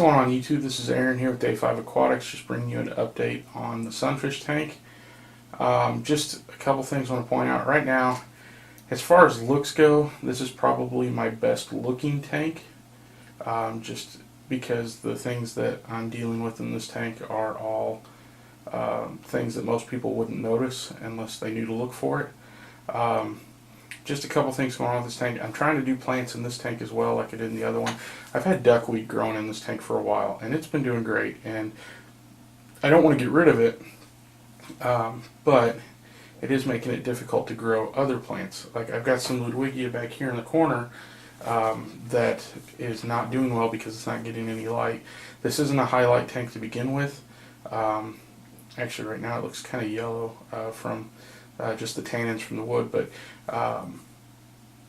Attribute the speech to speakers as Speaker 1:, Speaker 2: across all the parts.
Speaker 1: going on YouTube? This is Aaron here with Day 5 Aquatics, just bringing you an update on the Sunfish tank. Just a couple things I want to point out right now. As far as looks go, this is probably my best looking tank, just because the things that I'm dealing with in this tank are all things that most people wouldn't notice unless they knew to look for it. Just a couple things going on with this tank. I'm trying to do plants in this tank as well like I did in the other one. I've had duckweed growing in this tank for a while and it's been doing great, and I don't want to get rid of it, but it is making it difficult to grow other plants. Like I've got some Ludwigia back here in the corner that is not doing well because it's not getting any light. This isn't a highlight tank to begin with. Actually right now it looks kind of yellow from just the tannins from the wood, but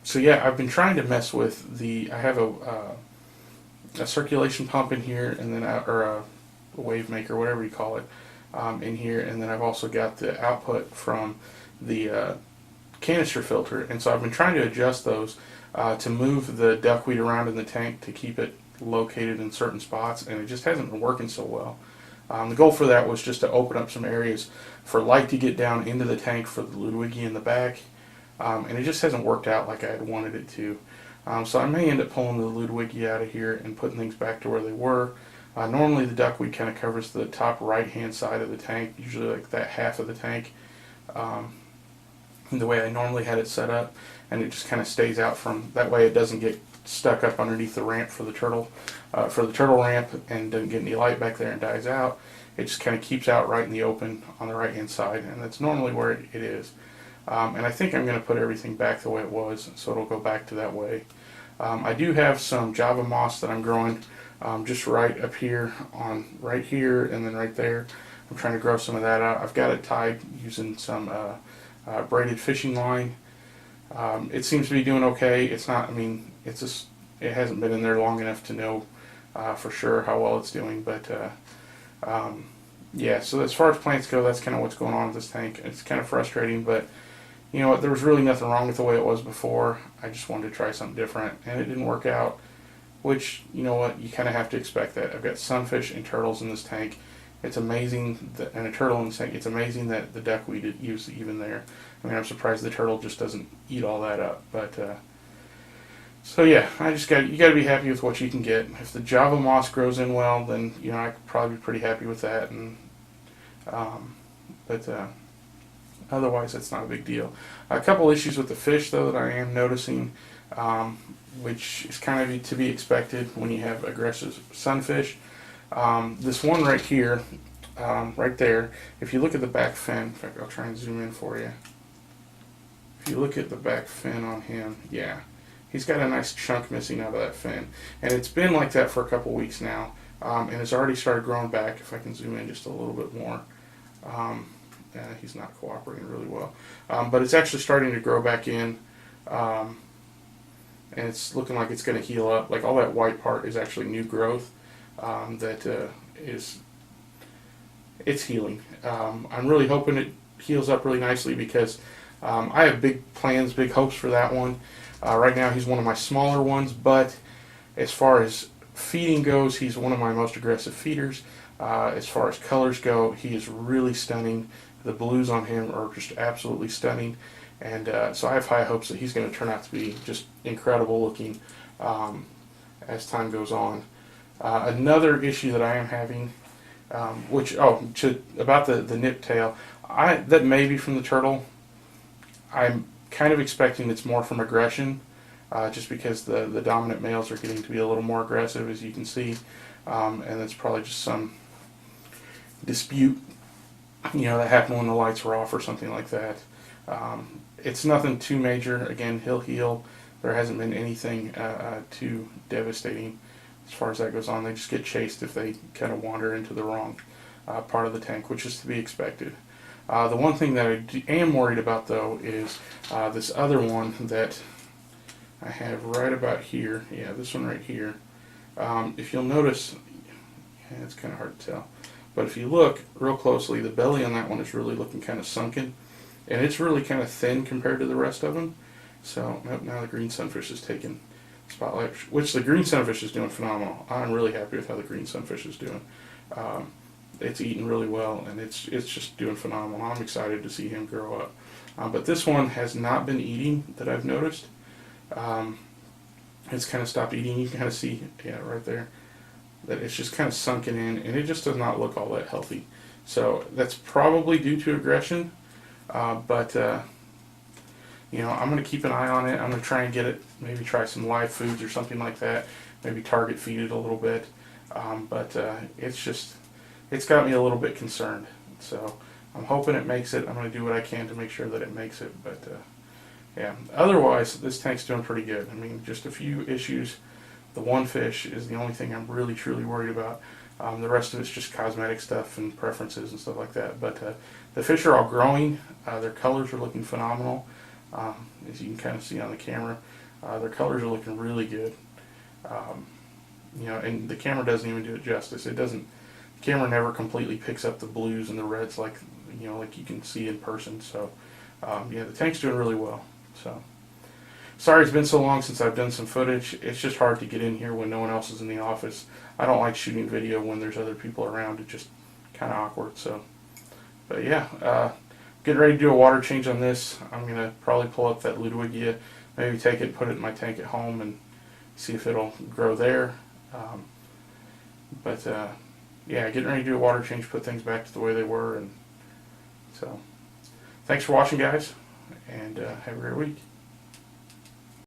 Speaker 1: so yeah, I've been trying to mess with the, I have a circulation pump in here, and then or a wave maker, whatever you call it, in here, and then I've also got the output from the canister filter, and so I've been trying to adjust those to move the duckweed around in the tank to keep it located in certain spots, and it just hasn't been working so well. The goal for that was just to open up some areas for light to get down into the tank for the Ludwigia in the back, and it just hasn't worked out like I had wanted it to. So I may end up pulling the Ludwigia out of here and putting things back to where they were. Normally the duckweed kind of covers the top right hand side of the tank, usually like that half of the tank, the way I normally had it set up, and it just kind of stays out from, that way it doesn't get stuck up underneath the ramp for the turtle ramp and doesn't get any light back there and dies out. It just kind of keeps out right in the open on the right hand side, and that's normally where it is. And I think I'm going to put everything back the way it was, so it'll go back to that way. I do have some Java moss that I'm growing just right up here, right here and then right there. I'm trying to grow some of that out. I've got it tied using some braided fishing line. It seems to be doing okay. It's not, I mean, it's just, it hasn't been in there long enough to know for sure how well it's doing, but yeah, so as far as plants go, that's kind of what's going on with this tank. It's kind of frustrating, but you know what, there was really nothing wrong with the way it was before. I just wanted to try something different, and it didn't work out, which, you know what, you kind of have to expect that. I've got sunfish and turtles in this tank. It's amazing that, and a turtle in this tank, it's amazing that the duckweed is even there. I mean, I'm surprised the turtle just doesn't eat all that up, but so yeah, you got to be happy with what you can get. If the Java moss grows in well, then you know I could probably be pretty happy with that, and but otherwise that's not a big deal. A couple issues with the fish though that I am noticing, which is kind of to be expected when you have aggressive sunfish. This one right here, right there, if you look at the back fin, in fact I'll try and zoom in for you. If you look at the back fin on him, yeah, he's got a nice chunk missing out of that fin, and it's been like that for a couple weeks now, and it's already started growing back. If I can zoom in just a little bit more, he's not cooperating really well, but it's actually starting to grow back in, and it's looking like it's going to heal up. Like all that white part is actually new growth that it's healing. I'm really hoping it heals up really nicely because I have big plans, big hopes for that one. Right now he's one of my smaller ones, but as far as feeding goes, he's one of my most aggressive feeders. As far as colors go, he is really stunning. The blues on him are just absolutely stunning, and so I have high hopes that he's going to turn out to be just incredible looking as time goes on. Another issue that I am having, about the nip tail, that may be from the turtle. I'm kind of expecting it's more from aggression, just because the dominant males are getting to be a little more aggressive, as you can see, and it's probably just some dispute, you know, that happened when the lights were off or something like that. It's nothing too major. Again, he'll heal. There hasn't been anything too devastating as far as that goes on. They just get chased if they kind of wander into the wrong part of the tank, which is to be expected. The one thing that I am worried about though is this other one that I have right about here. Yeah, this one right here. If you'll notice, yeah, it's kind of hard to tell, but if you look real closely, the belly on that one is really looking kind of sunken, and it's really kind of thin compared to the rest of them. So now the green sunfish is taking spotlight, which the green sunfish is doing phenomenal. I'm really happy with how the green sunfish is doing. It's eating really well, and it's just doing phenomenal. I'm excited to see him grow up. But this one has not been eating that I've noticed. It's kind of stopped eating. You can kind of see, yeah, right there, that it's just kind of sunken in, and it just does not look all that healthy. So that's probably due to aggression, but you know, I'm going to keep an eye on it. I'm going to try and get it, maybe try some live foods or something like that, maybe target feed it a little bit, but it's got me a little bit concerned. So I'm hoping it makes it. I'm going to do what I can to make sure that it makes it, but yeah, otherwise this tank's doing pretty good. I mean, just a few issues. The one fish is the only thing I'm really truly worried about. The rest of it's just cosmetic stuff and preferences and stuff like that. But the fish are all growing. Their colors are looking phenomenal. As you can kind of see on the camera, their colors are looking really good. You know, and the camera doesn't even do it justice. It doesn't. The camera never completely picks up the blues and the reds like, you know, like you can see in person. So yeah, the tank's doing really well. So sorry it's been so long since I've done some footage. It's just hard to get in here when no one else is in the office. I don't like shooting video when there's other people around. It's just kind of awkward. So, but yeah, getting ready to do a water change on this. I'm going to probably pull up that Ludwigia, maybe take it, put it in my tank at home, and see if it'll grow there. But yeah, getting ready to do a water change, put things back to the way they were. And so, thanks for watching, guys, and have a great week.